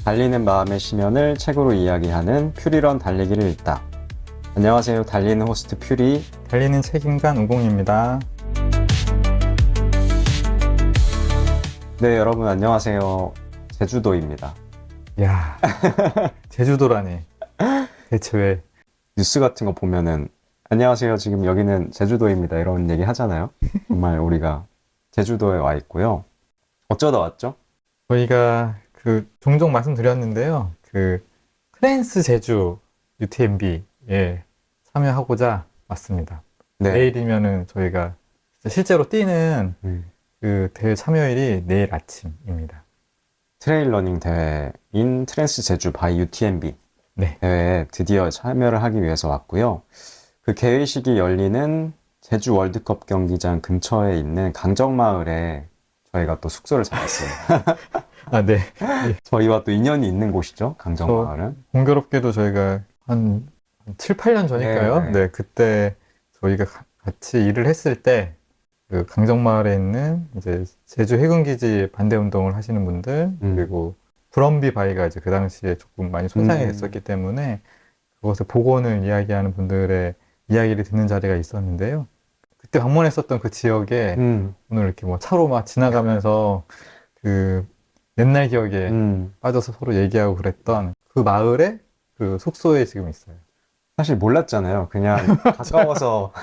달리는 마음의 심연을 책으로 이야기하는 퓨리런 달리기를 읽다. 안녕하세요. 달리는 호스트 퓨리. 달리는 책임관 우공입니다. 네, 여러분 안녕하세요. 제주도입니다. 이야, 제주도라니. 대체 왜? 뉴스 같은 거 보면은 안녕하세요. 지금 여기는 제주도입니다. 이런 얘기 하잖아요. 정말 우리가 제주도에 와 있고요. 어쩌다 왔죠? 저희가 종종 말씀드렸는데요. 트랜스 제주 UTMB에 참여하고자 왔습니다. 네. 내일이면은 저희가 실제로 뛰는 그 대회 참여일이 내일 아침입니다. 트레일 러닝 대회인 트랜스 제주 바이 UTMB 네. 대회에 드디어 참여를 하기 위해서 왔고요. 그 개회식이 열리는 제주 월드컵 경기장 근처에 있는 강정마을에 저희가 또 숙소를 잡았어요. 아, 네. 저희와 또 인연이 있는 곳이죠, 강정마을은. 공교롭게도 저희가 한 7, 8년 전일까요? 네. 네, 그때 저희가 같이 일을 했을 때, 그 강정마을에 있는 이제 제주 해군기지 반대 운동을 하시는 분들, 그리고 브럼비 바위가 이제 그 당시에 조금 많이 손상이 됐었기 때문에 그것의 복원을 이야기하는 분들의 이야기를 듣는 자리가 있었는데요. 그때 방문했었던 그 지역에 오늘 이렇게 뭐 차로 막 지나가면서 그 옛날 기억에 빠져서 서로 얘기하고 그랬던 그 마을에 그 숙소에 지금 있어요. 사실 몰랐잖아요. 그냥 가까워서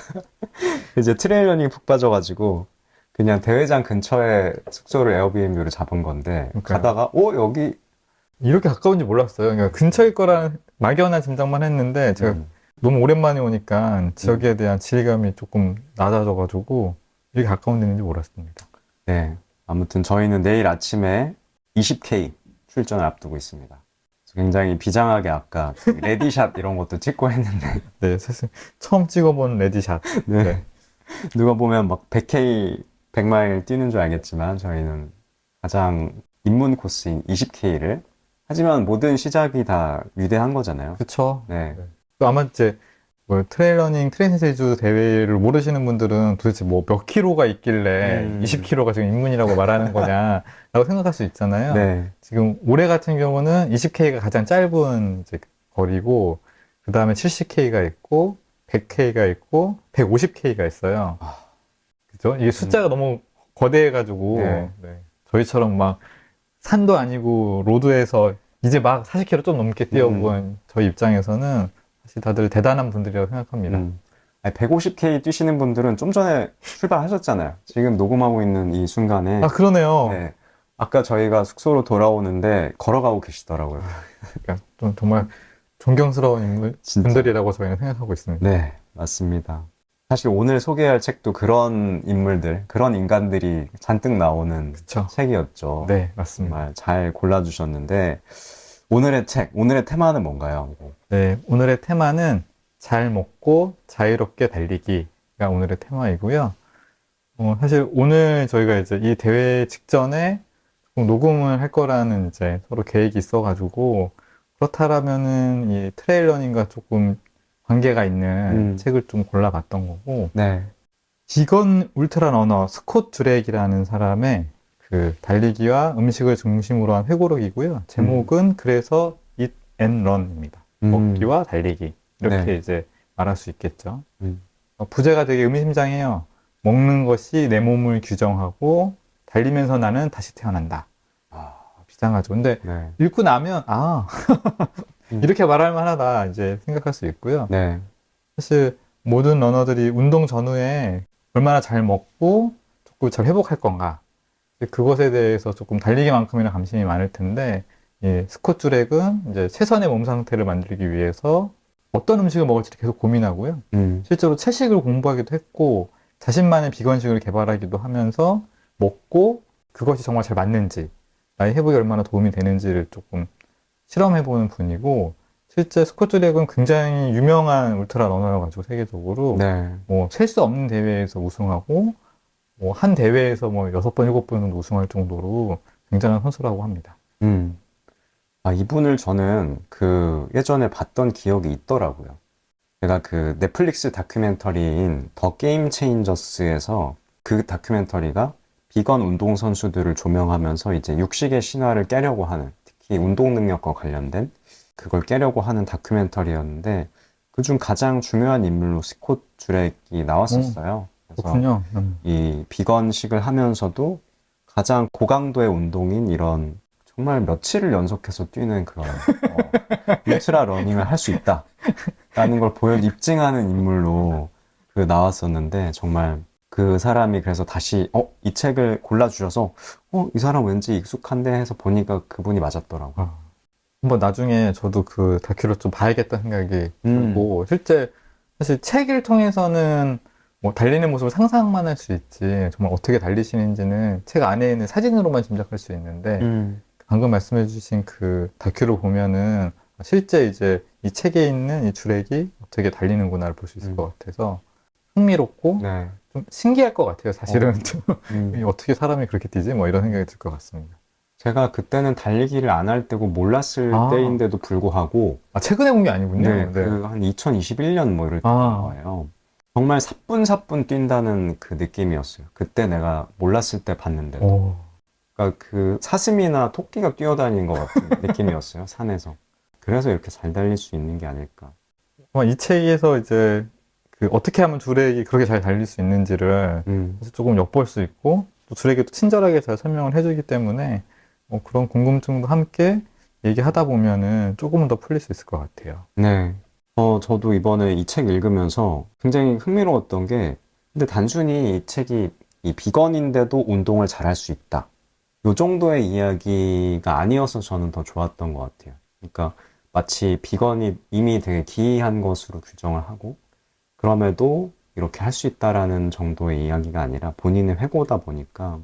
이제 트레일 러닝 푹 빠져가지고 그냥 대회장 근처에 숙소를 에어비앤비로 잡은 건데 그러니까요. 가다가 여기 이렇게 가까운지 몰랐어요. 그러니까 근처일 거란 막연한 짐작만 했는데 제가 너무 오랜만에 오니까 지역에 대한 지리감이 조금 낮아져가지고 이렇게 가까운 데인지 몰랐습니다. 네, 아무튼 저희는 내일 아침에 20K 출전을 앞두고 있습니다. 굉장히 비장하게 아까 레디샷 이런 것도 찍고 했는데 네, 사실 처음 찍어본 레디샷. 네. 네. 누가 보면 막 100K, 100마일 뛰는 줄 알겠지만 저희는 가장 입문 코스인 20K를 하지만 모든 시작이 다 위대한 거잖아요. 그쵸. 네. 또 아마 이제 뭐 트레일러닝 트랜스제주 대회를 모르시는 분들은 도대체 뭐 몇 킬로가 있길래 20킬로가 지금 입문이라고 말하는 거냐라고 생각할 수 있잖아요. 네. 지금 올해 같은 경우는 20K가 가장 짧은 이제 거리고 그 다음에 70K가 있고 100K가 있고 150K가 있어요. 그죠? 이게 숫자가 너무 거대해가지고 네. 네. 저희처럼 막 산도 아니고 로드에서 이제 막 40km 좀 넘게 뛰어본 저희 입장에서는 사실 다들 대단한 분들이라고 생각합니다. 150K 뛰시는 분들은 좀 전에 출발하셨잖아요. 지금 녹음하고 있는 이 순간에. 아, 그러네요. 네. 아까 저희가 숙소로 돌아오는데 걸어가고 계시더라고요. 그러니까 좀 정말 존경스러운 인물, 진짜. 분들이라고 저희는 생각하고 있습니다. 네, 맞습니다. 사실 오늘 소개할 책도 그런 인물들, 그런 인간들이 잔뜩 나오는 그쵸. 책이었죠. 네, 맞습니다. 정말 잘 골라주셨는데 오늘의 책, 오늘의 테마는 뭔가요? 네, 오늘의 테마는 잘 먹고 자유롭게 달리기가 오늘의 테마이고요. 사실 오늘 저희가 이제 이 대회 직전에 조금 녹음을 할 거라는 이제 서로 계획이 있어가지고 그렇다라면은 이 트레일 러닝과 조금 관계가 있는 책을 좀 골라봤던 거고. 네. 비건 울트라 러너 스콧 듀렉이라는 사람의 그 달리기와 음식을 중심으로 한 회고록이고요. 제목은 그래서 Eat and Run입니다. 먹기와 달리기. 이렇게 네. 이제 말할 수 있겠죠. 부제가 되게 의미심장해요. 먹는 것이 내 몸을 규정하고 달리면서 나는 다시 태어난다. 비장하죠. 근데 네. 읽고 나면 이렇게 말할 만하다 이제 생각할 수 있고요. 네. 사실 모든 러너들이 운동 전후에 얼마나 잘 먹고 조금 잘 회복할 건가, 그것에 대해서 조금 달리기만큼이나 관심이 많을 텐데, 스콧 듀렉은 이제 최선의 몸 상태를 만들기 위해서 어떤 음식을 먹을지 계속 고민하고요. 실제로 채식을 공부하기도 했고 자신만의 비건식을 개발하기도 하면서 먹고 그것이 정말 잘 맞는지, 나의 회복에 얼마나 도움이 되는지를 조금 실험해보는 분이고, 실제 스콧 듀렉은 굉장히 유명한 울트라 러너여가지고 세계적으로 네. 뭐 셀 수 없는 대회에서 우승하고 뭐 한 대회에서 뭐 6번, 7번 정도 우승할 정도로 굉장한 선수라고 합니다. 이분을 저는 예전에 봤던 기억이 있더라고요. 제가 넷플릭스 다큐멘터리인 더 게임 체인저스에서 그 다큐멘터리가 비건 운동선수들을 조명하면서 이제 육식의 신화를 깨려고 하는, 특히 운동 능력과 관련된 그걸 깨려고 하는 다큐멘터리였는데 그중 가장 중요한 인물로 스콧 주렉이 나왔었어요. 그래서 그렇군요. 이 비건식을 하면서도 가장 고강도의 운동인 이런 정말 며칠을 연속해서 뛰는 그런 울트라 러닝을 할 수 있다라는 걸 입증하는 인물로 그 나왔었는데 정말 그 사람이 그래서 다시 이 책을 골라주셔서 이 사람 왠지 익숙한데 해서 보니까 그분이 맞았더라고요. 한번 나중에 저도 그 다큐를 좀 봐야겠다는 생각이 들고, 실제 사실 책을 통해서는 뭐 달리는 모습을 상상만 할 수 있지, 정말 어떻게 달리시는지는 책 안에 있는 사진으로만 짐작할 수 있는데, 방금 말씀해주신 그 다큐를 보면은 실제 이제 이 책에 있는 이 주렉이 어떻게 달리는구나를 볼 수 있을 것 같아서 흥미롭고 네. 좀 신기할 것 같아요, 사실은. 음. 어떻게 사람이 그렇게 뛰지? 뭐 이런 생각이 들 것 같습니다. 제가 그때는 달리기를 안 할 때고 몰랐을 때인데도 불구하고 최근에 본 게 아니군요. 네, 그 한 2021년 뭐 이럴 때 거예요. 정말 사뿐사뿐 뛴다는 그 느낌이었어요. 그때 내가 몰랐을 때 봤는데도. 그러니까 그 사슴이나 토끼가 뛰어다니는 것 같은 느낌이었어요, 산에서. 그래서 이렇게 잘 달릴 수 있는 게 아닐까. 이 책에서 이제 그 어떻게 하면 주렉이 그렇게 잘 달릴 수 있는지를 사실 조금 엿볼 수 있고, 또 주렉이 또 친절하게 잘 설명을 해주기 때문에 그런 궁금증도 함께 얘기하다 보면은 조금은 더 풀릴 수 있을 것 같아요. 네. 저도 이번에 이 책 읽으면서 굉장히 흥미로웠던 게, 근데 단순히 이 책이 이 비건인데도 운동을 잘할 수 있다. 요 정도의 이야기가 아니어서 저는 더 좋았던 것 같아요. 그러니까 마치 비건이 이미 되게 기이한 것으로 규정을 하고, 그럼에도 이렇게 할 수 있다라는 정도의 이야기가 아니라 본인의 회고다 보니까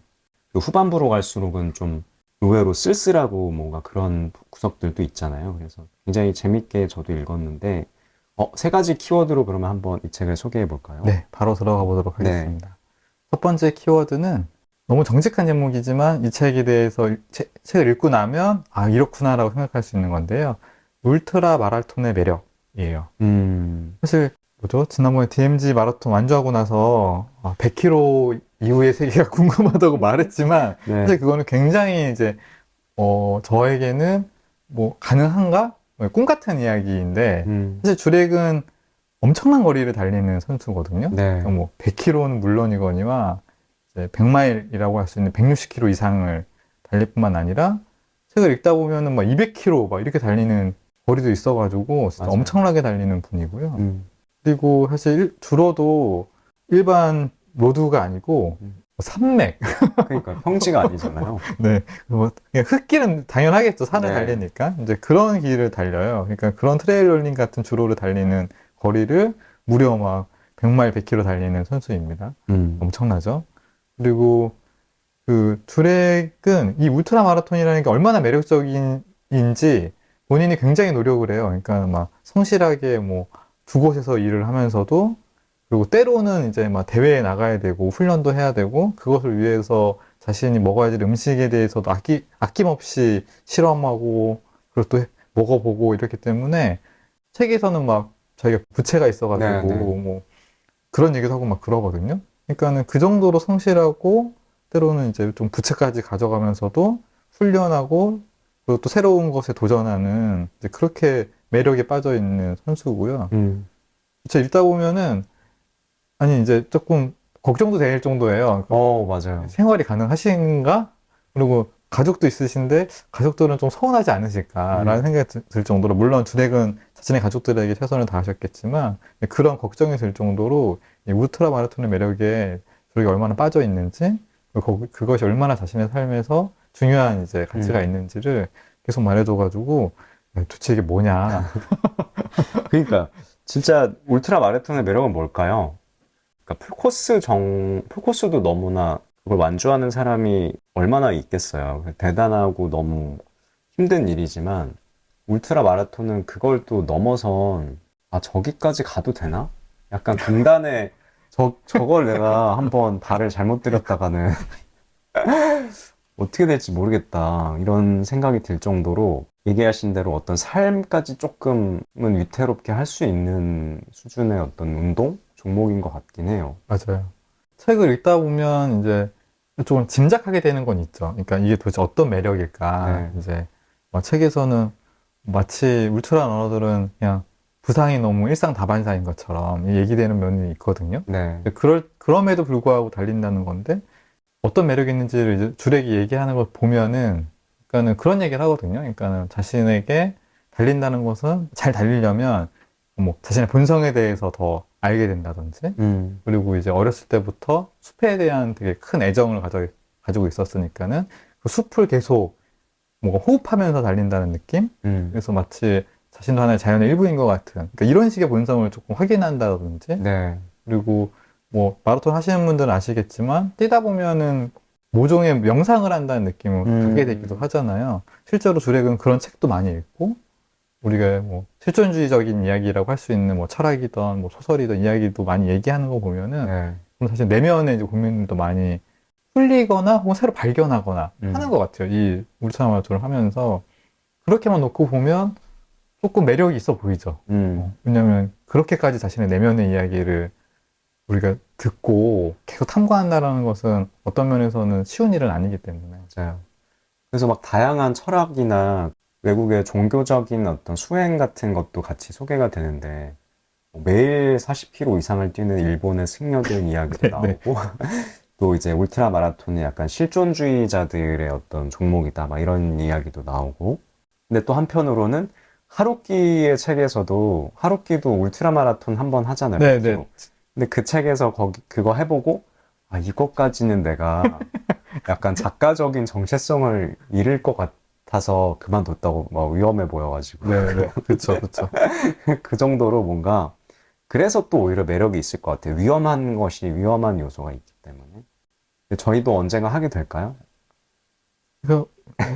그 후반부로 갈수록은 좀 의외로 쓸쓸하고 뭔가 그런 구석들도 있잖아요. 그래서 굉장히 재밌게 저도 읽었는데, 세 가지 키워드로 그러면 한번 이 책을 소개해 볼까요? 네, 바로 들어가 보도록 하겠습니다. 첫 번째 키워드는 너무 정직한 제목이지만 이 책에 대해서 책을 읽고 나면 이렇구나라고 생각할 수 있는 건데요. 울트라 마라톤의 매력이에요. 사실 지난번에 DMZ 마라톤 완주하고 나서 100km 이후의 세계가 궁금하다고 말했지만 네. 사실 그거는 굉장히 이제 저에게는 뭐 가능한가? 꿈 같은 이야기인데 사실 주렉은 엄청난 거리를 달리는 선수거든요. 네. 뭐 100km는 물론이거니와 이제 100마일이라고 할 수 있는 160km 이상을 달릴 뿐만 아니라 책을 읽다 보면은 막 200km 막 이렇게 달리는 거리도 있어가지고 진짜 맞아요. 엄청나게 달리는 분이고요. 그리고 사실 주로도 일반 로드가 아니고 산맥. 그러니까 평지가 아니잖아요. 네, 뭐 그냥 흙길은 당연하겠죠. 산을 네. 달리니까 이제 그런 길을 달려요. 그러니까 그런 트레일 러닝 같은 주로를 달리는 거리를 무려 막 100마일, 100km 달리는 선수입니다. 엄청나죠. 그리고 그 주렉은 이 울트라 마라톤이라는 게 얼마나 매력적인지 본인이 굉장히 노력을 해요. 그러니까 막 성실하게 뭐 두 곳에서 일을 하면서도, 그리고 때로는 이제 막 대회에 나가야 되고 훈련도 해야 되고, 그것을 위해서 자신이 먹어야 될 음식에 대해서도 아낌없이 실험하고 그리고 또 먹어보고 이렇기 때문에 책에서는 막 자기가 부채가 있어가지고 네, 네. 뭐 그런 얘기도 하고 막 그러거든요. 그러니까는 그 정도로 성실하고 때로는 이제 좀 부채까지 가져가면서도 훈련하고 그리고 또 새로운 것에 도전하는 이제 그렇게 매력에 빠져 있는 선수고요. 저 읽다 보면은 아니 이제 조금 걱정도 될 정도예요. 맞아요. 생활이 가능하신가? 그리고 가족도 있으신데 가족들은 좀 서운하지 않으실까라는 생각이 들 정도로, 물론 주렉은 자신의 가족들에게 최선을 다하셨겠지만 그런 걱정이 들 정도로 이 울트라 마라톤의 매력에 주렉이 얼마나 빠져 있는지, 그리고 그것이 얼마나 자신의 삶에서 중요한 이제 가치가 있는지를 계속 말해줘가지고 도대체 이게 뭐냐. 그러니까 진짜 울트라 마라톤의 매력은 뭘까요? 그러니까 풀코스도 너무나 그걸 완주하는 사람이 얼마나 있겠어요. 대단하고 너무 힘든 일이지만 울트라 마라톤은 그걸 또 넘어선 저기까지 가도 되나? 약간 금단에 저걸 내가 한번 발을 잘못 들였다가는 어떻게 될지 모르겠다 이런 생각이 들 정도로, 얘기하신 대로 어떤 삶까지 조금은 위태롭게 할 수 있는 수준의 어떤 운동? 종목인 것 같긴 해요. 맞아요. 책을 읽다 보면 이제 좀 짐작하게 되는 건 있죠. 그러니까 이게 도대체 어떤 매력일까. 네. 이제 막 책에서는 마치 울트라 러너들은 그냥 부상이 너무 일상다반사인 것처럼 얘기되는 면이 있거든요. 네. 그럼에도 불구하고 달린다는 건데 어떤 매력이 있는지를 이제 줄에게 얘기하는 걸 보면은 그러니까는 그런 얘기를 하거든요. 그러니까는 자신에게 달린다는 것은 잘 달리려면 뭐 자신의 본성에 대해서 더 알게 된다든지 그리고 이제 어렸을 때부터 숲에 대한 되게 큰 애정을 가지고 있었으니까는 그 숲을 계속 뭔가 호흡하면서 달린다는 느낌? 그래서 마치 자신도 하나의 자연의 일부인 것 같은 그러니까 이런 식의 본성을 조금 확인한다든지 네. 그리고 뭐 마라톤 하시는 분들은 아시겠지만 뛰다 보면은 모종의 명상을 한다는 느낌을 갖게 되기도 하잖아요. 실제로 주렉은 그런 책도 많이 읽고 우리가 뭐 실존주의적인 이야기라고 할 수 있는 뭐 철학이든 뭐 소설이든 이야기도 많이 얘기하는 거 보면은 네. 그럼 사실 내면의 이제 고민들도 많이 풀리거나 혹은 새로 발견하거나 하는 것 같아요. 이 울트라 마라톤을 하면서 그렇게만 놓고 보면 조금 매력이 있어 보이죠. 왜냐면 그렇게까지 자신의 내면의 이야기를 우리가 듣고 계속 탐구한다라는 것은 어떤 면에서는 쉬운 일은 아니기 때문에. 맞아요. 그래서 막 다양한 철학이나 외국의 종교적인 어떤 수행 같은 것도 같이 소개가 되는데 뭐 매일 40km 이상을 뛰는 일본의 승려들 이야기도 네, 나오고 또 이제 울트라 마라톤이 약간 실존주의자들의 어떤 종목이다 막 이런 이야기도 나오고 근데 또 한편으로는 하루키의 책에서도 하루키도 울트라 마라톤 한 번 하잖아요. 네, 계속. 네. 근데 그 책에서 그거 해보고 아 이것까지는 내가 약간 작가적인 정체성을 잃을 것 같아서 그만뒀다고 막 위험해 보여가지고 네, 네. 그쵸, 그쵸. 그 정도로 뭔가 그래서 또 오히려 매력이 있을 것 같아요. 위험한 것이 위험한 요소가 있기 때문에. 근데 저희도 언젠가 하게 될까요? 그래서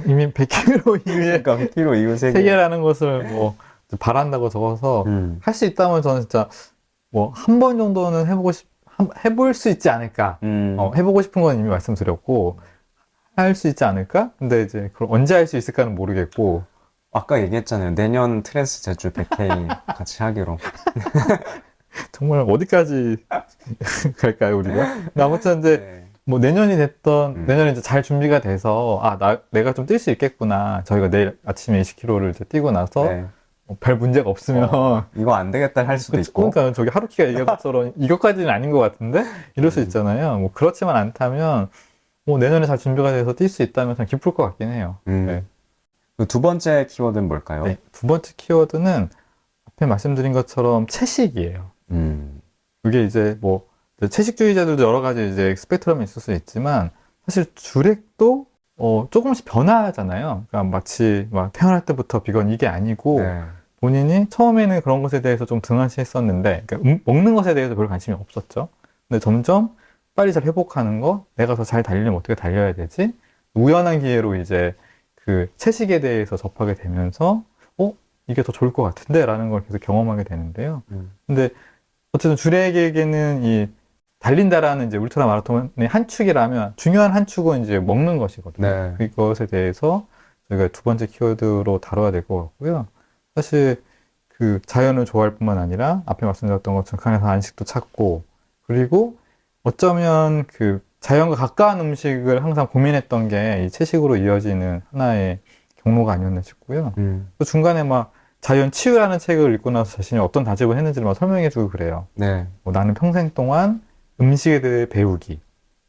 이미 100km 이후에 그러니까 100km 이후 세계라는 것을 뭐 바란다고 적어서 음, 할 수 있다면 저는 진짜 뭐 한 번 정도는 해볼 수 있지 않을까. 해보고 싶은 건 이미 말씀드렸고 할 수 있지 않을까? 근데 이제 그걸 언제 할 수 있을까는 모르겠고 아까 얘기했잖아요. 내년 트랜스 제주 100K 같이 하기로. 정말 어디까지 갈까요, 우리가? 근데 아무튼 이제 네. 뭐 내년이 됐던 내년에 이제 잘 준비가 돼서 내가 좀 뛸 수 있겠구나. 저희가 내일 아침에 20km를 이제 뛰고 나서 네. 별 문제가 없으면 이거 안 되겠다 할 수도 있고. 그러니까 저기 하루키가 얘기한 것처럼 이것까지는 아닌 것 같은데 이럴 수 있잖아요. 뭐 그렇지만 않다면 뭐 내년에 잘 준비가 돼서 뛸 수 있다면 참 기쁠 것 같긴 해요. 네. 그두 번째 키워드는 뭘까요? 네. 두 번째 키워드는 앞에 말씀드린 것처럼 채식이에요. 그게 이제 뭐 채식주의자들도 여러 가지 이제 스펙트럼이 있을 수 있지만 사실 주렉도 조금씩 변화하잖아요. 그러니까 마치 막 태어날 때부터 비건 이게 아니고 네. 본인이 처음에는 그런 것에 대해서 좀 등한시했었는데 그러니까 먹는 것에 대해서 별 관심이 없었죠. 근데 점점 빨리 잘 회복하는 거, 내가 더 잘 달리려면 어떻게 달려야 되지? 우연한 기회로 이제 그 채식에 대해서 접하게 되면서 이게 더 좋을 것 같은데 라는 걸 계속 경험하게 되는데요. 근데 어쨌든 주렉에게는 이 달린다라는 이제 울트라 마라톤의 한 축이라면 중요한 한 축은 이제 먹는 것이거든요. 네. 그것에 대해서 저희가 두 번째 키워드로 다뤄야 될 것 같고요. 사실 그 자연을 좋아할 뿐만 아니라 앞에 말씀드렸던 것처럼 강에서 안식도 찾고 그리고 어쩌면 그 자연과 가까운 음식을 항상 고민했던 게 이 채식으로 이어지는 하나의 경로가 아니었나 싶고요. 또 중간에 막 자연 치유라는 책을 읽고 나서 자신이 어떤 다짐을 했는지를 막 설명해주고 그래요. 네. 뭐 나는 평생 동안 음식에 대해 배우기,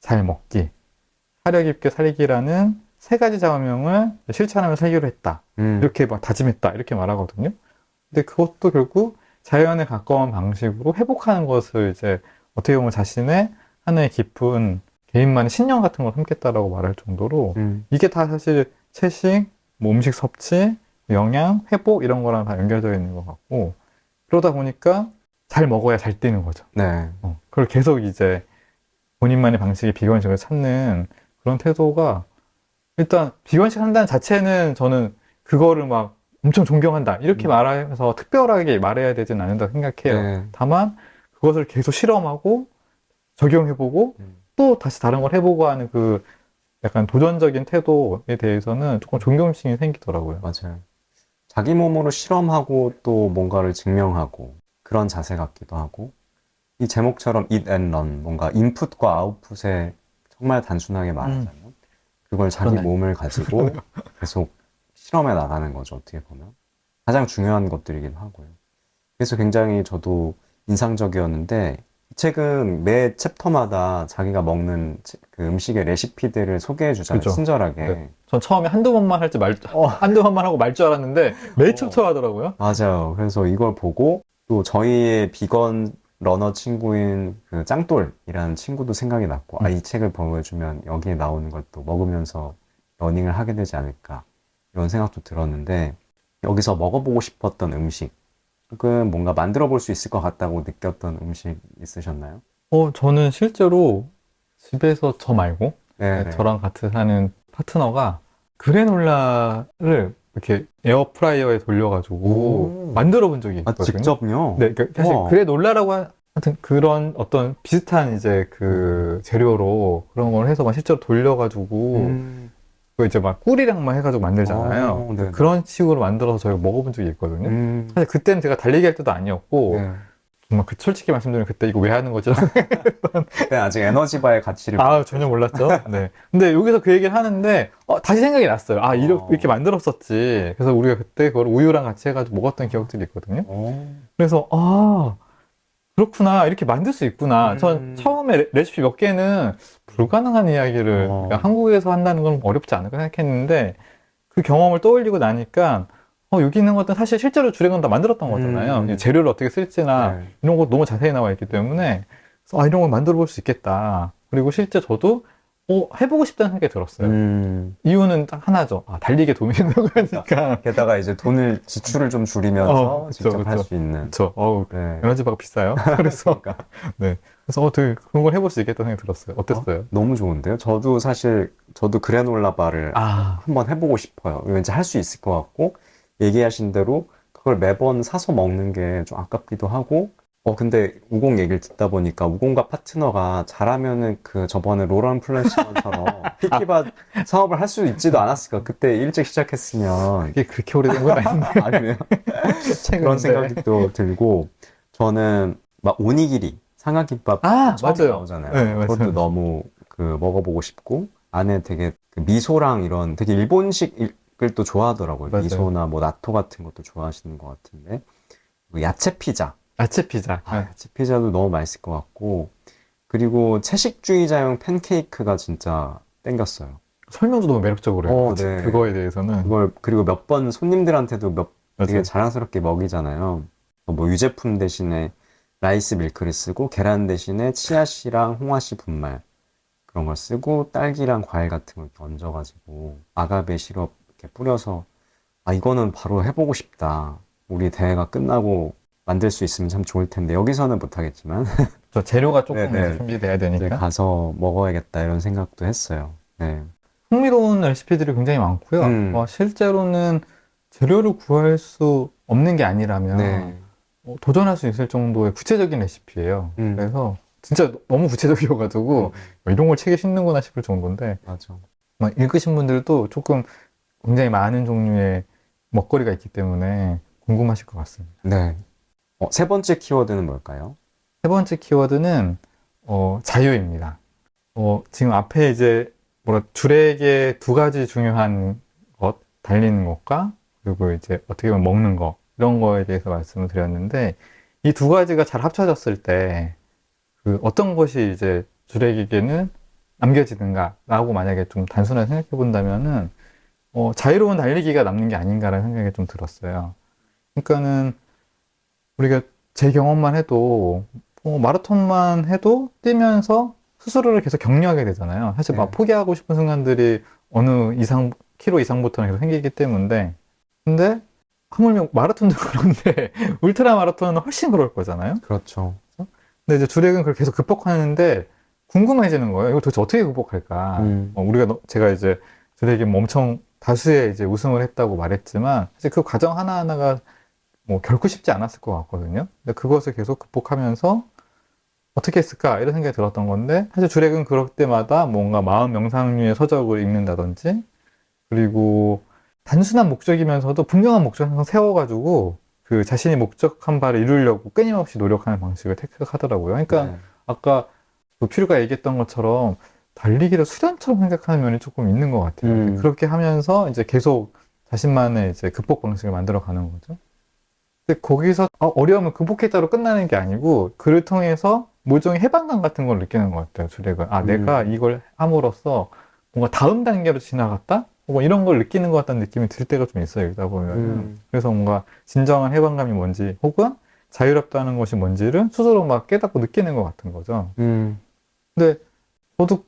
잘 먹기, 사력 있게 살기라는 세 가지 좌우명을 실천하며 살기로 했다. 이렇게 막 다짐했다. 이렇게 말하거든요. 근데 그것도 결국 자연에 가까운 방식으로 회복하는 것을 이제 어떻게 보면 자신의 하나의 깊은 개인만의 신념 같은 걸 삼겠다라고 말할 정도로 이게 다 사실 채식, 뭐 음식 섭취, 영양, 회복 이런 거랑 다 연결되어 있는 것 같고 그러다 보니까 잘 먹어야 잘 뛰는 거죠. 네. 그걸 계속 이제 본인만의 방식의 비건식을 찾는 그런 태도가 일단 비건식 한다는 자체는 저는 그거를 막 엄청 존경한다 이렇게 말해서 특별하게 말해야 되진 않는다 생각해요. 네. 다만 그것을 계속 실험하고 적용해보고 또 다시 다른 걸 해보고 하는 그 약간 도전적인 태도에 대해서는 조금 존경심이 생기더라고요. 맞아요. 자기 몸으로 실험하고 또 뭔가를 증명하고 그런 자세 같기도 하고 이 제목처럼 Eat and Run 뭔가 인풋과 아웃풋에 정말 단순하게 말하자면 그걸 자기 그러네. 몸을 가지고 계속 실험해 나가는 거죠, 어떻게 보면. 가장 중요한 것들이긴 하고요. 그래서 굉장히 저도 인상적이었는데, 이 책은 매 챕터마다 자기가 먹는 그 음식의 레시피들을 소개해 주잖아요, 그죠. 친절하게. 네. 전 처음에 한두 번만 할지 한두 번만 하고 말 줄 알았는데 매일 챕터 하더라고요. 맞아요. 그래서 이걸 보고 또 저희의 비건 러너 친구인 그 짱돌이라는 친구도 생각이 났고, 이 책을 보여주면 여기에 나오는 걸 또 먹으면서 러닝을 하게 되지 않을까, 이런 생각도 들었는데, 여기서 먹어보고 싶었던 음식, 혹은 뭔가 만들어 볼 수 있을 것 같다고 느꼈던 음식 있으셨나요? 저는 실제로 집에서 저 말고 네. 저랑 같이 사는 파트너가 그래놀라를 이렇게 에어프라이어에 돌려가지고 오. 만들어 본 적이 있거든요. 직접요? 네, 그러니까 사실 우와. 그래놀라라고 하여튼 그런 어떤 비슷한 이제 그 재료로 그런 걸 해서 막 실제로 돌려가지고 음. 그 이제 막 꿀이랑 막 해가지고 만들잖아요. 네네. 그런 식으로 만들어서 저희가 먹어본 적이 있거든요. 음. 사실 그때는 제가 달리기 할 때도 아니었고 네. 정말 솔직히 말씀드리면 그때 이거 왜 하는 거지? 그때 아직 에너지바의 가치를 전혀 몰랐죠. 네. 근데 여기서 그 얘기를 하는데, 다시 생각이 났어요. 이렇게 만들었었지. 그래서 우리가 그때 그걸 우유랑 같이 해가지고 먹었던 기억들이 있거든요. 그래서, 그렇구나. 이렇게 만들 수 있구나. 전 처음에 레시피 몇 개는 불가능한 이야기를, 그러니까 한국에서 한다는 건 어렵지 않을까 생각했는데, 그 경험을 떠올리고 나니까, 여기 있는 것들은 사실 실제로 주례건 다 만들었던 거잖아요. 재료를 어떻게 쓸지나 이런 거 너무 자세히 나와 있기 때문에 그래서 이런 걸 만들어 볼 수 있겠다. 그리고 실제 저도 해보고 싶다는 생각이 들었어요. 이유는 딱 하나죠. 달리기에 도움이 된다고 하니까. 게다가 이제 지출을 좀 줄이면서 그쵸, 직접 할 그쵸. 수 있는. 그렇죠. 네. 에너지바가 비싸요. 그래서 그러니까. 네. 그래서 되게 그런 걸 해볼 수 있겠다는 생각이 들었어요. 어땠어요? 너무 좋은데요? 저도 그래놀라 바를 한번 해보고 싶어요. 왠지 할 수 있을 것 같고, 얘기하신 대로 그걸 매번 사서 먹는 게 좀 아깝기도 하고, 근데 우공 얘기를 듣다 보니까 우공과 파트너가 잘하면은 저번에 로런 플래시먼처럼 피키밭 사업을 할 수 있지도 않았을까? 그때 일찍 시작했으면. 이게 그렇게 오래된 건 아닌데. 아니에요? 그런 생각이 또 들고, 저는 막 오니기리, 상하김밥 처음 맞아요. 나오잖아요. 네, 맞아요. 그것도 너무 먹어보고 싶고, 안에 되게 미소랑 이런 되게 일본식을 또 좋아하더라고요. 맞아요. 미소나 뭐 나토 같은 것도 좋아하시는 것 같은데, 야채 피자. 야채 피자. 야채 피자도 너무 맛있을 것 같고, 그리고 채식주의자용 팬케이크가 진짜 땡겼어요. 설명도 너무 매력적으로 해요. 네. 그거에 대해서는. 그리고 몇 번 손님들한테도 되게 맞아요. 자랑스럽게 먹이잖아요. 뭐 유제품 대신에 라이스 밀크를 쓰고, 계란 대신에 치아씨랑 홍화씨 분말 그런 걸 쓰고, 딸기랑 과일 같은 걸 이렇게 얹어가지고 아가베 시럽 이렇게 뿌려서, 이거는 바로 해보고 싶다. 우리 대회가 끝나고 만들 수 있으면 참 좋을 텐데, 여기서는 못하겠지만 저 재료가 조금 네네. 준비돼야 이제 되니까. 가서 먹어야겠다 이런 생각도 했어요. 네. 흥미로운 레시피들이 굉장히 많고요. 실제로는 재료를 구할 수 없는 게 아니라면 네. 도전할 수 있을 정도의 구체적인 레시피예요. 그래서 진짜 너무 구체적이어가지고 이런 걸 책에 싣는구나 싶을 정도인데, 맞아. 막 읽으신 분들도 조금 굉장히 많은 종류의 먹거리가 있기 때문에 궁금하실 것 같습니다. 네. 세 번째 키워드는 뭘까요? 세 번째 키워드는 자유입니다. 지금 앞에 이제 줄에게 두 가지 중요한 것, 달리는 것과 그리고 이제 어떻게 보면 먹는 거, 이런 거에 대해서 말씀을 드렸는데, 이 두 가지가 잘 합쳐졌을 때 어떤 것이 이제 줄에게는 남겨지는가라고 만약에 좀 단순하게 생각해 본다면은 자유로운 달리기가 남는 게 아닌가라는 생각이 좀 들었어요. 그러니까는 우리가 제 경험만 해도 마라톤만 해도 뛰면서 스스로를 계속 격려하게 되잖아요. 사실 막 포기하고 싶은 순간들이 어느 키로 이상부터는 계속 생기기 때문에. 근데 하물며 마라톤도 그런데 울트라 마라톤은 훨씬 그럴 거잖아요. 그렇죠. 근데 이제 주력은 그걸 계속 극복하는데 궁금해지는 거예요. 이걸 도대체 어떻게 극복할까? 제가 이제 주력이 엄청 다수의 이제 우승을 했다고 말했지만 사실 그 과정 하나하나가 결코 쉽지 않았을 것 같거든요. 근데 그것을 계속 극복하면서 어떻게 했을까? 이런 생각이 들었던 건데, 사실 주렉은 그럴 때마다 뭔가 마음 명상류의 서적을 읽는다든지, 그리고 단순한 목적이면서도 분명한 목적을 항상 세워가지고, 그 자신이 목적한 바를 이루려고 끊임없이 노력하는 방식을 택하더라고요. 그러니까, 아까 퓨리가 얘기했던 것처럼, 달리기를 수련처럼 생각하는 면이 조금 있는 것 같아요. 그렇게 하면서 이제 계속 자신만의 이제 극복 방식을 만들어 가는 거죠. 근데 거기서 어려움을 극복했다로 끝나는 게 아니고 그를 통해서 모종의 해방감 같은 걸 느끼는 것 같아요. 주렉은 내가 이걸 함으로써 뭔가 다음 단계로 지나갔다? 뭐 이런 걸 느끼는 것 같다는 느낌이 들 때가 좀 있어요. 읽다 보면. 그래서 뭔가 진정한 해방감이 뭔지 혹은 자유롭다는 것이 뭔지를 스스로 막 깨닫고 느끼는 것 같은 거죠. 근데 저도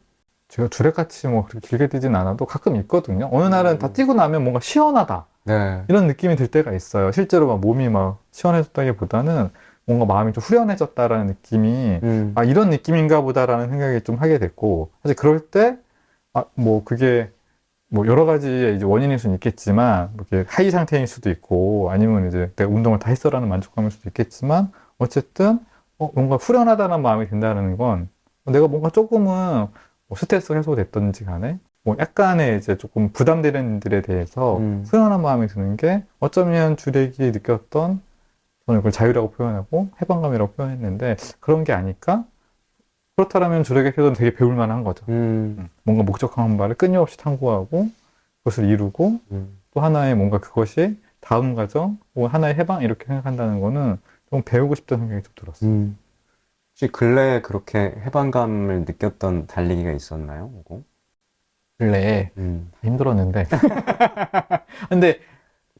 제가 주렉같이 뭐 그렇게 길게 뛰진 않아도 가끔 있거든요. 어느 날은 다 뛰고 나면 뭔가 시원하다. 네. 이런 느낌이 들 때가 있어요. 실제로 막 몸이 막 시원해졌다기보다는 뭔가 마음이 좀 후련해졌다라는 느낌이 이런 느낌인가 보다라는 생각이 좀 하게 됐고 사실 그럴 때 뭐 그게 뭐 여러 가지의 이제 원인일 수는 있겠지만 뭐 이렇게 하이 상태일 수도 있고 아니면 이제 내가 운동을 다 했어라는 만족감일 수도 있겠지만 어쨌든 뭔가 후련하다는 마음이 든다는 건 내가 뭔가 조금은 뭐 스트레스 해소됐던지 간에 뭐 약간의 이제 조금 부담되는 일들에 대해서 후련한 마음이 드는 게 어쩌면 주렉이 느꼈던 저는 그걸 자유라고 표현하고 해방감이라고 표현했는데 그런 게 아닐까? 그렇다면 주렉에게서는 되게 배울 만한 거죠. 뭔가 목적한 바를 끊임없이 탐구하고 그것을 이루고 또 하나의 뭔가 그것이 다음 과정 혹은 하나의 해방 이렇게 생각한다는 거는 좀 배우고 싶다는 생각이 좀 들었어요. 혹시 근래에 그렇게 해방감을 느꼈던 달리기가 있었나요? 그거? 근래에 힘들었는데 근데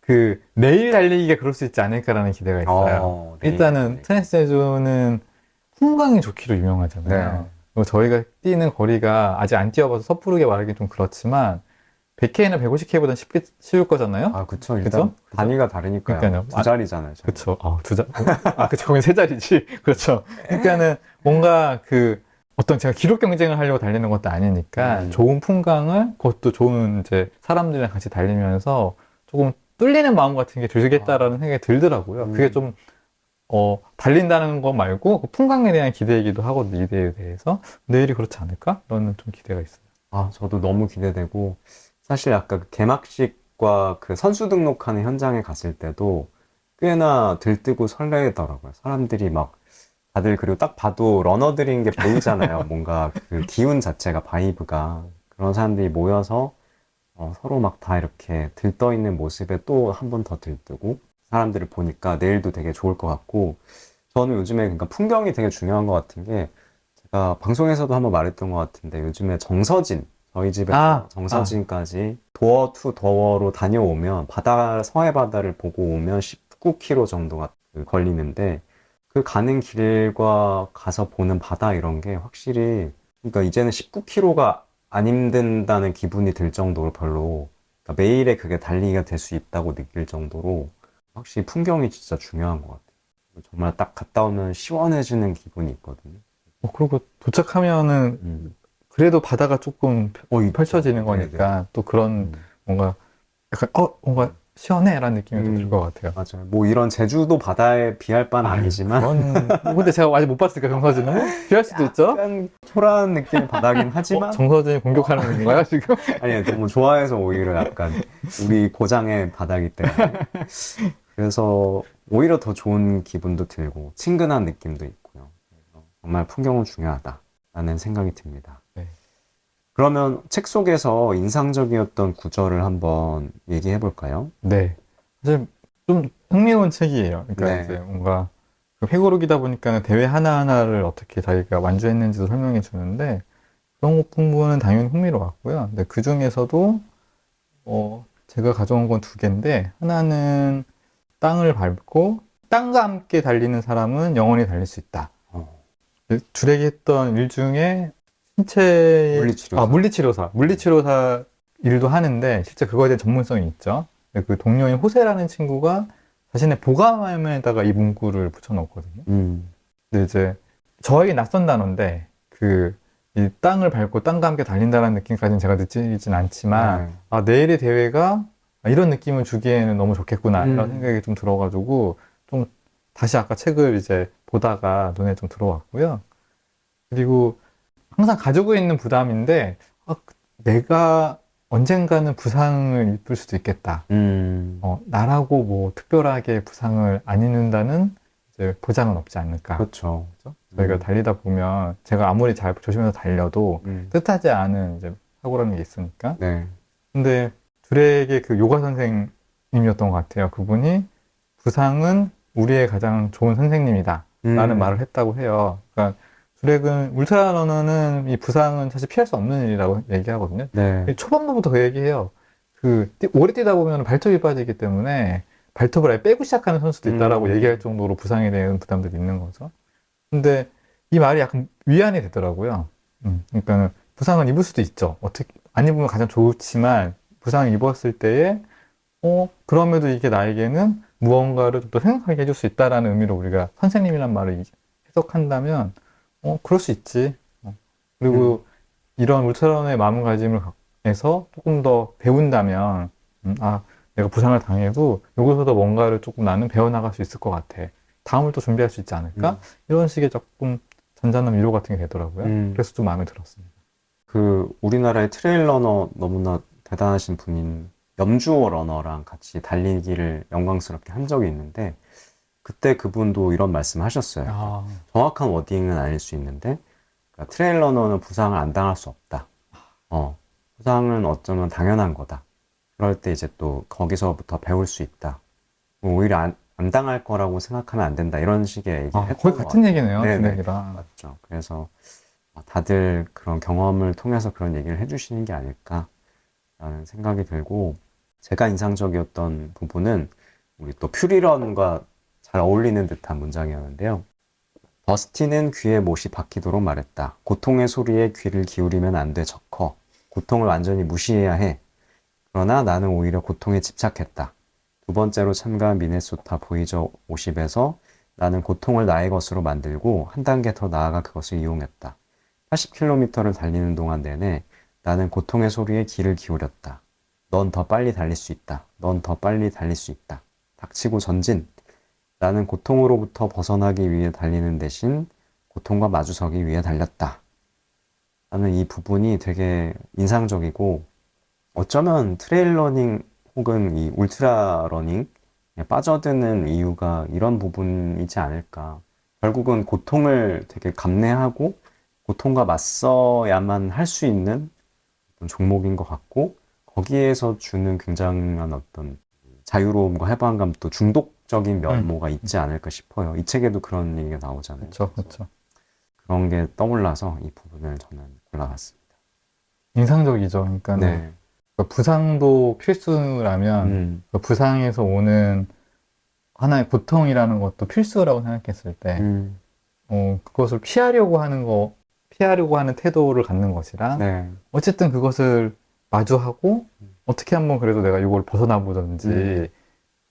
그 내일 달리기가 그럴 수 있지 않을까라는 기대가 있어요. 일단은 트랜스제주는 풍광이 좋기로 유명하잖아요. 네. 그리고 저희가 뛰는 거리가 아직 안 뛰어봐서 섣부르게 말하기 좀 그렇지만 100K나 150K보다는 쉬울 거잖아요. 그쵸. 그죠? 일단 단위가 다르니까요. 그러니까요. 두 자리잖아요. 저희. 그쵸. 그쵸. 거긴 세 자리지. 그렇죠. 그러니까는 뭔가 어떤 제가 기록 경쟁을 하려고 달리는 것도 아니니까 좋은 풍광을 그것도 좋은 이제 사람들이랑 같이 달리면서 조금 뚫리는 마음 같은 게 들겠다라는 생각이 들더라고요. 그게 좀 달린다는 거 말고 그 풍광에 대한 기대이기도 하거든요. 이 대회에 대해서. 내일이 그렇지 않을까? 라는 좀 기대가 있어요. 저도 너무 기대되고 사실 아까 그 개막식과 그 선수 등록하는 현장에 갔을 때도 꽤나 들뜨고 설레더라고요. 사람들이 막 다들 그리고 딱 봐도 러너들인 게 보이잖아요. 뭔가 그 기운 자체가 바이브가 그런 사람들이 모여서 서로 막 다 이렇게 들떠 있는 모습에 또 한 번 더 들뜨고 사람들을 보니까 내일도 되게 좋을 것 같고 저는 요즘에 그러니까 풍경이 되게 중요한 것 같은 게 제가 방송에서도 한번 말했던 것 같은데 요즘에 정서진 저희 집에서 정서진까지 도어 투 도어로 다녀오면 서해 바다를 보고 오면 19km 정도가 걸리는데 그 가는 길과 가서 보는 바다 이런 게 확실히 그러니까 이제는 19km가 안 힘든다는 기분이 들 정도로 별로 그러니까 매일의 그게 달리기가 될 수 있다고 느낄 정도로 확실히 풍경이 진짜 중요한 것 같아요. 정말 딱 갔다 오면 시원해지는 기분이 있거든요. 그리고 도착하면은 그래도 바다가 조금 펼쳐지는 거니까 네네. 또 그런 뭔가 약간 뭔가 시원해라는 느낌이 좀 들 것 같아요. 맞아요. 뭐 이런 제주도 바다에 비할 바는 아니지만 근데 제가 아직 못 봤으니까 정서진은 뭐 비할 수도 있죠. 약간 초라한 느낌의 바다긴 하지만 정서진이 공격하는 건가요 지금? 아니요, 너무 좋아해서 오히려 약간 우리 고장의 바다기 때문에 그래서 오히려 더 좋은 기분도 들고 친근한 느낌도 있고요. 그래서 정말 풍경은 중요하다라는 생각이 듭니다. 네. 그러면 책 속에서 인상적이었던 구절을 한번 얘기해 볼까요? 네. 사실 좀 흥미로운 책이에요. 그러니까 네. 이제 뭔가 회고록이다 보니까 대회 하나하나를 어떻게 자기가 완주했는지도 설명해 주는데 그런 부분은 당연히 흥미로웠고요. 근데 그 중에서도 제가 가져온 건 두 개인데 하나는 땅을 밟고 땅과 함께 달리는 사람은 영원히 달릴 수 있다. 주렉이 했던 일 중에 신체 물리치료사 일도 하는데 실제 그거에 대한 전문성이 있죠. 그 동료인 호세라는 친구가 자신의 보감함에다가 이 문구를 붙여놓거든요. 근데 이제 저에게 낯선 단어인데 이 땅을 밟고 땅과 함께 달린다는 느낌까지는 제가 느끼진 않지만 내일의 대회가 이런 느낌을 주기에는 너무 좋겠구나 이런 생각이 좀 들어가지고 좀 다시 아까 책을 이제 보다가 눈에 좀 들어왔고요. 그리고 항상 가지고 있는 부담인데 내가 언젠가는 부상을 입을 수도 있겠다. 나라고 뭐 특별하게 부상을 안 입는다는 이제 보장은 없지 않을까. 그렇죠. 저희가 달리다 보면 제가 아무리 잘 조심해서 달려도 뜻하지 않은 이제 사고라는 게 있으니까. 네. 근데 듀렉의 그 요가 선생님이었던 것 같아요. 그분이 부상은 우리의 가장 좋은 선생님이다. 라는 말을 했다고 해요. 그러니까 듀렉은 울트라러너는 이 부상은 사실 피할 수 없는 일이라고 얘기하거든요. 네. 초반부터 그 얘기해요. 오래 뛰다 보면 발톱이 빠지기 때문에 발톱을 아예 빼고 시작하는 선수도 있다라고 얘기할 정도로 부상에 대한 부담들이 있는 거죠. 근데 이 말이 약간 위안이 되더라고요. 그러니까 부상은 입을 수도 있죠. 어떻게 안 입으면 가장 좋지만 부상을 입었을 때에 그럼에도 이게 나에게는 무언가를 좀 더 생각하게 해줄 수 있다라는 의미로 우리가 선생님이란 말을 해석한다면 그럴 수 있지. 그리고 이런 울트라런의 마음가짐을 해서 조금 더 배운다면 내가 부상을 당해도 여기서도 뭔가를 조금 나는 배워나갈 수 있을 것 같아. 다음을 또 준비할 수 있지 않을까? 이런 식의 조금 잔잔한 위로 같은 게 되더라고요. 그래서 좀 마음에 들었습니다. 우리나라의 트레일 러너 너무나 대단하신 분인 염주호 러너랑 같이 달리기를 영광스럽게 한 적이 있는데, 그때 그분도 이런 말씀 하셨어요. 정확한 워딩은 아닐 수 있는데, 그러니까 트레일 러너는 부상을 안 당할 수 없다. 부상은 어쩌면 당연한 거다. 그럴 때 이제 또 거기서부터 배울 수 있다. 오히려 안 당할 거라고 생각하면 안 된다. 이런 식의 얘기를 했던 거의 것 같은 같아요. 얘기네요. 네네. 듀렉이랑. 맞죠. 그래서 다들 그런 경험을 통해서 그런 얘기를 해주시는 게 아닐까라는 생각이 들고, 제가 인상적이었던 부분은 우리 또 퓨리런과 잘 어울리는 듯한 문장이었는데요. 더스티는 귀에 못이 박히도록 말했다. 고통의 소리에 귀를 기울이면 안 돼, 저커. 고통을 완전히 무시해야 해. 그러나 나는 오히려 고통에 집착했다. 두 번째로 참가한 미네소타 보이저 50에서 나는 고통을 나의 것으로 만들고 한 단계 더 나아가 그것을 이용했다. 80km를 달리는 동안 내내 나는 고통의 소리에 귀를 기울였다. 넌 더 빨리 달릴 수 있다. 넌 더 빨리 달릴 수 있다. 닥치고 전진. 나는 고통으로부터 벗어나기 위해 달리는 대신 고통과 마주서기 위해 달렸다. 나는 이 부분이 되게 인상적이고, 어쩌면 트레일 러닝 혹은 이 울트라 러닝에 빠져드는 이유가 이런 부분이지 않을까. 결국은 고통을 되게 감내하고 고통과 맞서야만 할 수 있는 어떤 종목인 것 같고, 거기에서 주는 굉장한 어떤 자유로움과 해방감도 중독적인 면모가 있지 않을까 싶어요. 이 책에도 그런 얘기가 나오잖아요. 그렇죠. 그런 게 떠올라서 이 부분을 저는 골라봤습니다. 인상적이죠. 그러니까 네. 부상도 필수라면 그 부상에서 오는 하나의 고통이라는 것도 필수라고 생각했을 때 그것을 피하려고 하는 태도를 갖는 것이랑 네. 어쨌든 그것을 마주하고 어떻게 한번 그래도 내가 이걸 벗어나 보든지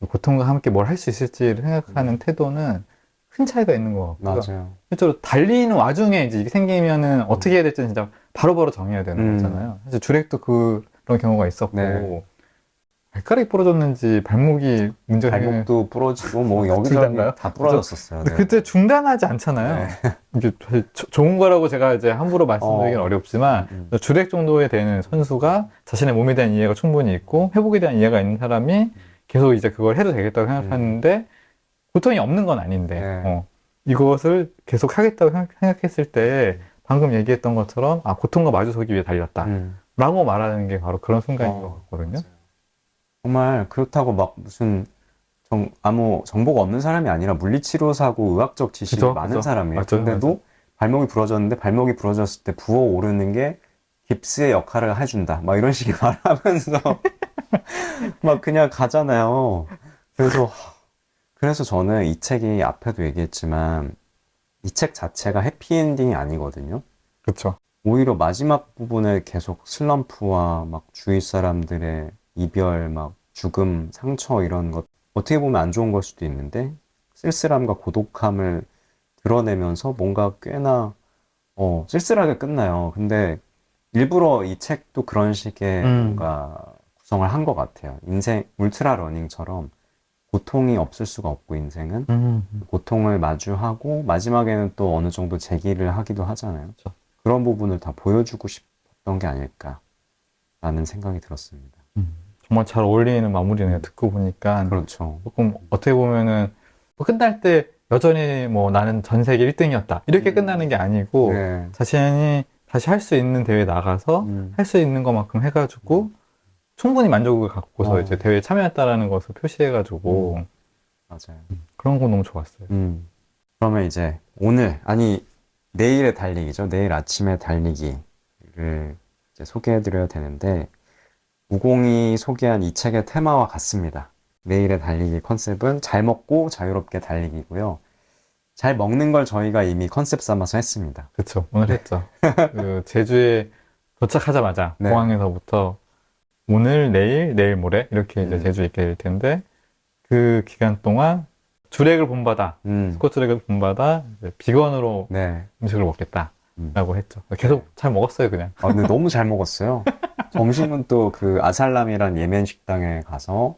고통과 함께 뭘 할 수 있을지를 생각하는 태도는 큰 차이가 있는 것 같고요. 맞아요. 실제로 달리는 와중에 이제 이게 생기면은 어떻게 해야 될지 진짜 바로바로 정해야 되는 거잖아요. 사실 듀렉도 그런 경우가 있었고 네. 발가락이 부러졌는지 발목이 문제가 발목도 부러지고 뭐 여기저기 둘다인가요? 다 부러졌었어요. 근데 네. 그때 중단하지 않잖아요. 네. 이게 좋은 거라고 제가 이제 함부로 말씀드리기는 어렵지만 듀렉 정도에 되는 선수가 자신의 몸에 대한 이해가 충분히 있고 회복에 대한 이해가 있는 사람이 계속 이제 그걸 해도 되겠다고 생각하는데 고통이 없는 건 아닌데 네. 이것을 계속 하겠다고 생각했을 때 방금 얘기했던 것처럼 고통과 마주서기 위해 달렸다 라고 말하는 게 바로 그런 순간인 것 같거든요. 맞아요. 정말 그렇다고 막 무슨 아무 정보가 없는 사람이 아니라 물리치료사고 의학적 지식이 많은 사람이에요. 근데도 발목이 부러졌는데 발목이 부러졌을 때 부어오르는 게 깁스의 역할을 해준다. 막 이런 식의 말을 하면서 막 그냥 가잖아요. 그래서 저는 이 책이 앞에도 얘기했지만 이 책 자체가 해피엔딩이 아니거든요. 그렇죠. 오히려 마지막 부분에 계속 슬럼프와 막 주위 사람들의 이별, 막 죽음, 상처 이런 것 어떻게 보면 안 좋은 걸 수도 있는데 쓸쓸함과 고독함을 드러내면서 뭔가 꽤나 쓸쓸하게 끝나요. 근데 일부러 이 책도 그런 식의 뭔가 구성을 한 것 같아요. 인생 울트라 러닝처럼 고통이 없을 수가 없고 인생은 고통을 마주하고 마지막에는 또 어느 정도 재기를 하기도 하잖아요. 그렇죠. 그런 부분을 다 보여주고 싶었던 게 아닐까라는 생각이 들었습니다. 정말 잘 어울리는 마무리네요. 듣고 보니까. 그렇죠. 조금 어떻게 보면은 끝날 때 여전히 뭐 나는 전 세계 1등이었다. 이렇게 끝나는 게 아니고 네. 자신이 다시 할 수 있는 대회에 나가서 할 수 있는 것만큼 해가지고 충분히 만족을 갖고서 어. 이제 대회에 참여했다라는 것을 표시해가지고 맞아요. 그런 거 너무 좋았어요. 그러면 이제 오늘, 아니, 내일의 달리기죠. 내일 아침에 달리기를 이제 소개해드려야 되는데, 우공이 소개한 이 책의 테마와 같습니다. 내일의 달리기 컨셉은 잘 먹고 자유롭게 달리기고요. 잘 먹는 걸 저희가 이미 컨셉 삼아서 했습니다. 그쵸. 오늘 했죠. 그 제주에 도착하자마자 네. 공항에서부터 오늘, 내일 모레 이렇게 이제 제주에 있게 될 텐데 그 기간 동안 주렉을 본받아, 스쿼트 주렉을 본받아 이제 비건으로 네. 음식을 먹겠다라고 했죠. 계속 잘 먹었어요, 그냥. 아, 근데 너무 잘 먹었어요. 점심은 또 그 아살람이란 예멘 식당에 가서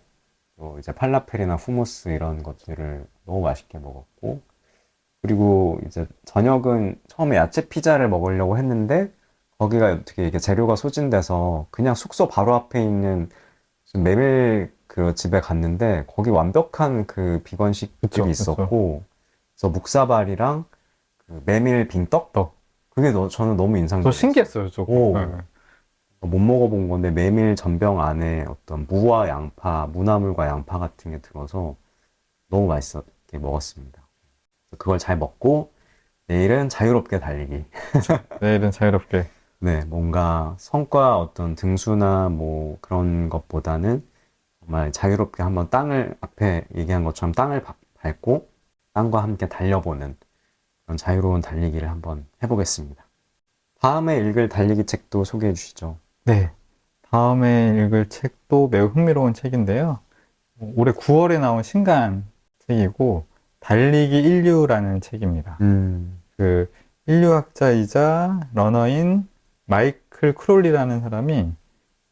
또 이제 팔라펠이나 후무스 이런 것들을 너무 맛있게 먹었고, 그리고 이제 저녁은 처음에 야채 피자를 먹으려고 했는데 거기가 어떻게 이게 재료가 소진돼서 그냥 숙소 바로 앞에 있는 무슨 메밀 그 집에 갔는데 거기 완벽한 그 비건식들이 그쵸, 있었고, 그래서 묵사발이랑 그 메밀 빙떡? 그게 저는 너무 저 인상적이었어요. 신기했어요, 조금. 오. 네. 못 먹어본 건데 메밀 전병 안에 어떤 무와 양파, 무나물과 양파 같은 게 들어서 너무 맛있게 먹었습니다. 그걸 잘 먹고 내일은 자유롭게 달리기. 내일은 자유롭게. 네, 뭔가 성과 어떤 등수나 뭐 그런 것보다는 정말 자유롭게 한번 땅을, 앞에 얘기한 것처럼 땅을 밟고 땅과 함께 달려보는 그런 자유로운 달리기를 한번 해보겠습니다. 다음에 읽을 달리기 책도 소개해 주시죠. 네. 다음에 읽을 책도 매우 흥미로운 책인데요. 올해 9월에 나온 신간 책이고, 달리기 인류라는 책입니다. 그 인류학자이자 러너인 마이클 크롤리라는 사람이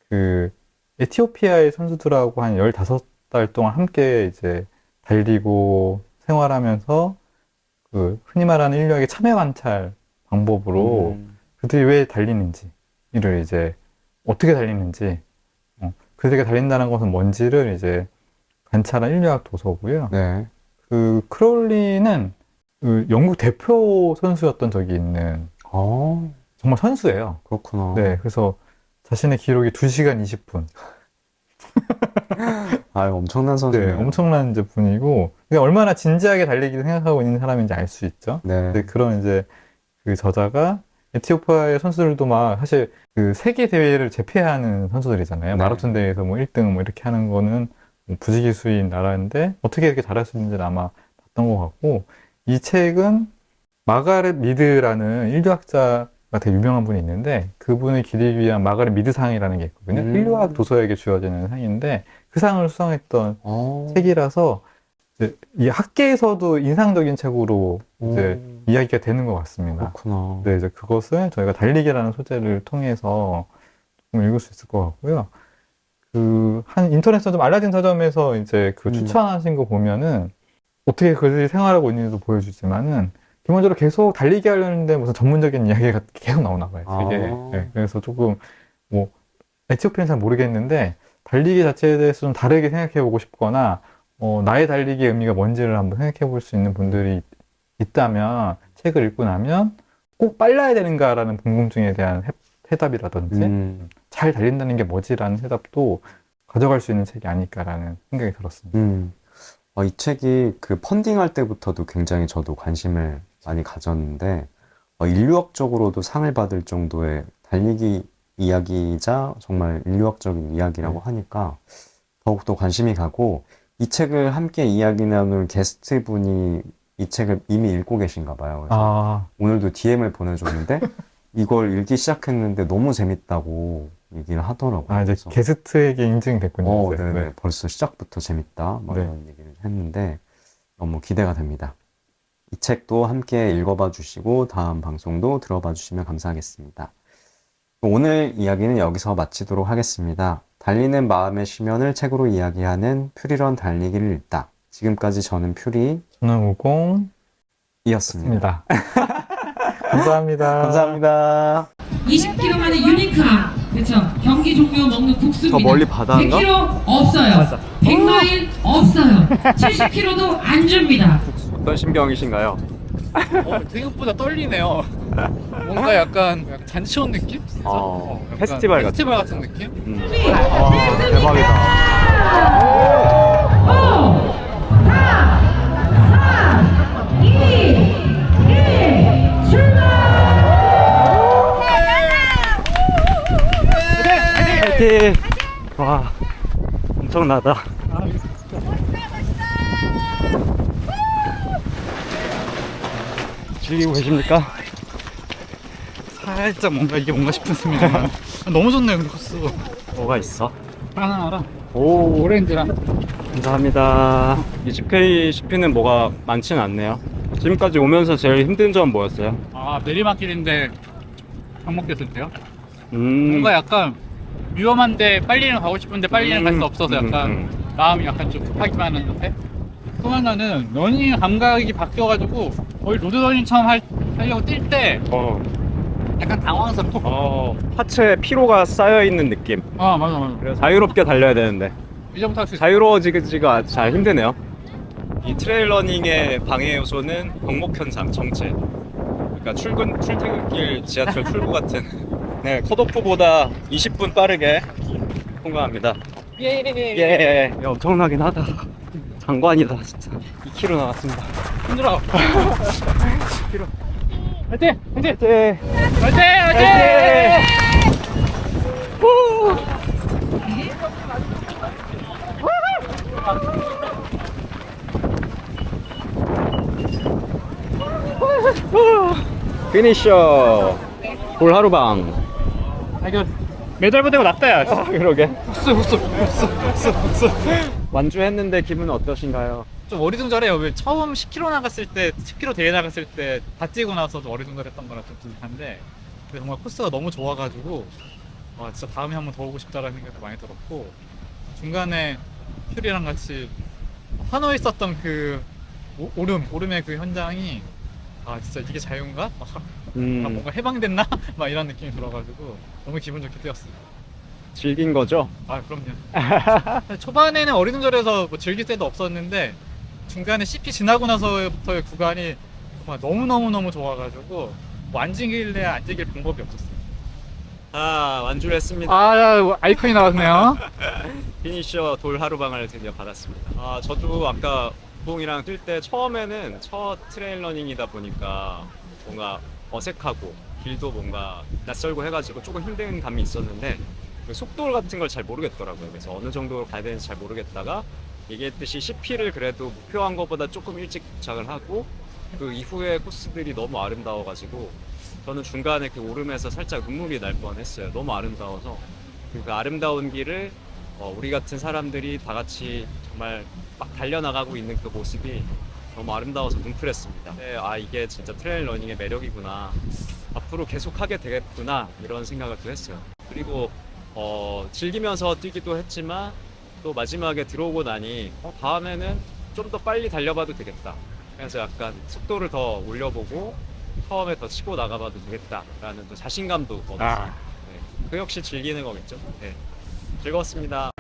그 에티오피아의 선수들하고 한 15달 동안 함께 이제 달리고 생활하면서 그 흔히 말하는 인류학의 참여 관찰 방법으로 그들이 왜 달리는지, 이를 이제 어떻게 달리는지, 그들이 달린다는 것은 뭔지를 이제 관찰한 인류학 도서고요. 네. 그 크롤리는 그 영국 대표 선수였던 적이 있는 정말 선수예요. 그렇구나. 네, 그래서 자신의 기록이 2시간 20분. 아, 엄청난 선수네요. 네, 엄청난 이제 분이고, 그게 얼마나 진지하게 달리기를 생각하고 있는 사람인지 알 수 있죠. 네. 근데 그런 이제 그 저자가 에티오피아의 선수들도 막 사실 그 세계 대회를 제패하는 선수들이잖아요. 네. 마라톤 마라톤 대회에서 뭐 1등 뭐 이렇게 하는 거는 뭐 부지기수인 나라인데 어떻게 이렇게 잘할 수 있는지를 아마 봤던 것 같고, 이 책은 마가렛 미드라는 인류학자가 되게 유명한 분이 있는데 그분을 기리기 위한 마가렛 미드 상이라는 게 있거든요. 인류학 도서에게 주어지는 상인데 그 상을 수상했던 책이라서 이제 이 학계에서도 인상적인 책으로 이제 이야기가 되는 것 같습니다. 그렇구나. 네, 이제 그것을 저희가 달리기라는 소재를 통해서 조금 읽을 수 있을 것 같고요. 그 한 인터넷 서점 알라딘 서점에서 이제 그 추천하신 거 보면은 어떻게 그들이 생활하고 있는지도 보여주지만은 기본적으로 계속 달리기 하려는데 무슨 전문적인 이야기가 계속 나오나 봐요. 이게. 네, 그래서 조금 뭐 에티오피아는 잘 모르겠는데 달리기 자체에 대해서 좀 다르게 생각해 보고 싶거나 나의 달리기의 의미가 뭔지를 한번 생각해 볼 수 있는 분들이 있다면 책을 읽고 나면 꼭 빨라야 되는가라는 궁금증에 대한 해답이라든지 잘 달린다는 게 뭐지라는 해답도 가져갈 수 있는 책이 아닐까라는 생각이 들었습니다. 이 책이 그 펀딩할 때부터도 굉장히 저도 관심을 많이 가졌는데 인류학적으로도 상을 받을 정도의 달리기 이야기이자 정말 인류학적인 이야기라고 하니까 더욱더 관심이 가고, 이 책을 함께 이야기 나눌 게스트분이 이 책을 이미 읽고 계신가 봐요. 그래서 오늘도 DM을 보내줬는데 이걸 읽기 시작했는데 너무 재밌다고 얘기를 하더라고요. 이제 그래서 게스트에게 인증이 됐군요. 네네. 네. 벌써 시작부터 재밌다 뭐 네. 이런 얘기를 했는데 너무 기대가 됩니다. 이 책도 함께 읽어봐 주시고 다음 방송도 들어봐 주시면 감사하겠습니다. 오늘 이야기는 여기서 마치도록 하겠습니다. 달리는 마음의 심연을 책으로 이야기하는 퓨리런 달리기를 읽다. 지금까지 저는 퓨리, 저는 이었습니다. 감사합니다. 감사합니다. 20km 만에 유니크함. 그렇죠. 경기 종료 먹는 국수입니다. 저 멀리 바다인가? 100km 없어요. 100마일 없어요. 70km도 안 줍니다. 어떤 심경이신가요? 생각보다 떨리네요. 뭔가 약간 잔치 온 느낌? 진짜? 약간 페스티벌 같은. 페스티벌 같은 느낌? 대박이다. 화이팅! 와, 엄청나다. 즐기고 계십니까? 살짝 뭔가 이게 뭔가 싶은 습니다만 너무 좋네요 근데 코스. 뭐가 있어? 하나 알아. 오, 오렌지랑. 감사합니다. 이 GKCP는 뭐가 많지는 않네요. 지금까지 오면서 제일 힘든 점 뭐였어요? 아 내리막길인데 병목됐을 때요? 뭔가 음, 약간 위험한데 빨리는 가고 싶은데 빨리는 갈 수 없어서 약간 음. 마음이 약간 좀 급하기만 하는 상태? 또 하나는 러닝 감각이 바뀌어가지고 거의 로드러닝처럼 하려고 뛸 때 어, 약간 당황스럽고. 하체에 피로가 쌓여있는 느낌. 아 맞아. 그래서 자유롭게 달려야 되는데 이제부터 할 수 있어. 자유로워지기가 잘 힘드네요. 이 트레일 러닝의 방해 요소는 병목 현상, 정체. 그러니까 출퇴근길 지하철 출구 같은. 네, 컷오프보다 20분 빠르게 통과합니다. 예, 엄청나긴 하다. 장관이다, 진짜. 2km 나왔습니다. 힘들어. 화이팅! 화이팅! 네. 화이팅! 화이팅! 피니셔. 볼하루방. 아 이거 메달 부대가 낫다 야. 그러게. 흡수. 완주했는데 기분은 어떠신가요? 좀 어리둥절해요. 왜 처음 10km 나갔을 때, 10km 대회 나갔을 때 다 뛰고 나서 좀 어리둥절했던 거랑 좀 비슷한데, 근데 정말 코스가 너무 좋아가지고 와 진짜 다음에 한번 더 오고 싶다라는 생각도 많이 들었고, 중간에 퓨리랑 같이 하노이 있었던 그 오름의 그 현장이 아 진짜 이게 자유인가? 아, 뭔가 해방됐나? 막 이런 느낌이 들어가지고 너무 기분 좋게 뛰었어요. 즐긴 거죠? 아 그럼요. 초반에는 어리둥절해서 뭐 즐길 때도 없었는데 중간에 CP 지나고 나서부터의 구간이 정말 너무 좋아가지고 뭐 앉길래 앉길 방법이 없었어요. 아, 완주를 했습니다. 아 아이콘이 나왔네요. 피니셔 돌하루방을 드디어 받았습니다. 아, 저도 아까 우봉이랑 뛸 때 처음에는 첫 트레일 러닝이다 보니까 뭔가 어색하고 길도 뭔가 낯설고 해가지고 조금 힘든 감이 있었는데 그 속도 같은 걸 잘 모르겠더라고요. 그래서 어느 정도로 가야 되는지 잘 모르겠다가 얘기했듯이 CP를 그래도 목표한 것보다 조금 일찍 도착을 하고 그 이후에 코스들이 너무 아름다워가지고 저는 중간에 그 오름에서 살짝 눈물이 날 뻔했어요. 너무 아름다워서 그 아름다운 길을 우리 같은 사람들이 다 같이 정말 막 달려나가고 있는 그 모습이 너무 아름다워서 뭉클했습니다. 네, 아 이게 진짜 트레일 러닝의 매력이구나. 앞으로 계속 하게 되겠구나 이런 생각을 또 했어요. 그리고 즐기면서 뛰기도 했지만 또 마지막에 들어오고 나니 다음에는 좀 더 빨리 달려봐도 되겠다. 그래서 약간 속도를 더 올려보고 처음에 더 치고 나가봐도 되겠다라는 또 자신감도 얻었어요. 네, 그 역시 즐기는 거겠죠. 네, 즐거웠습니다.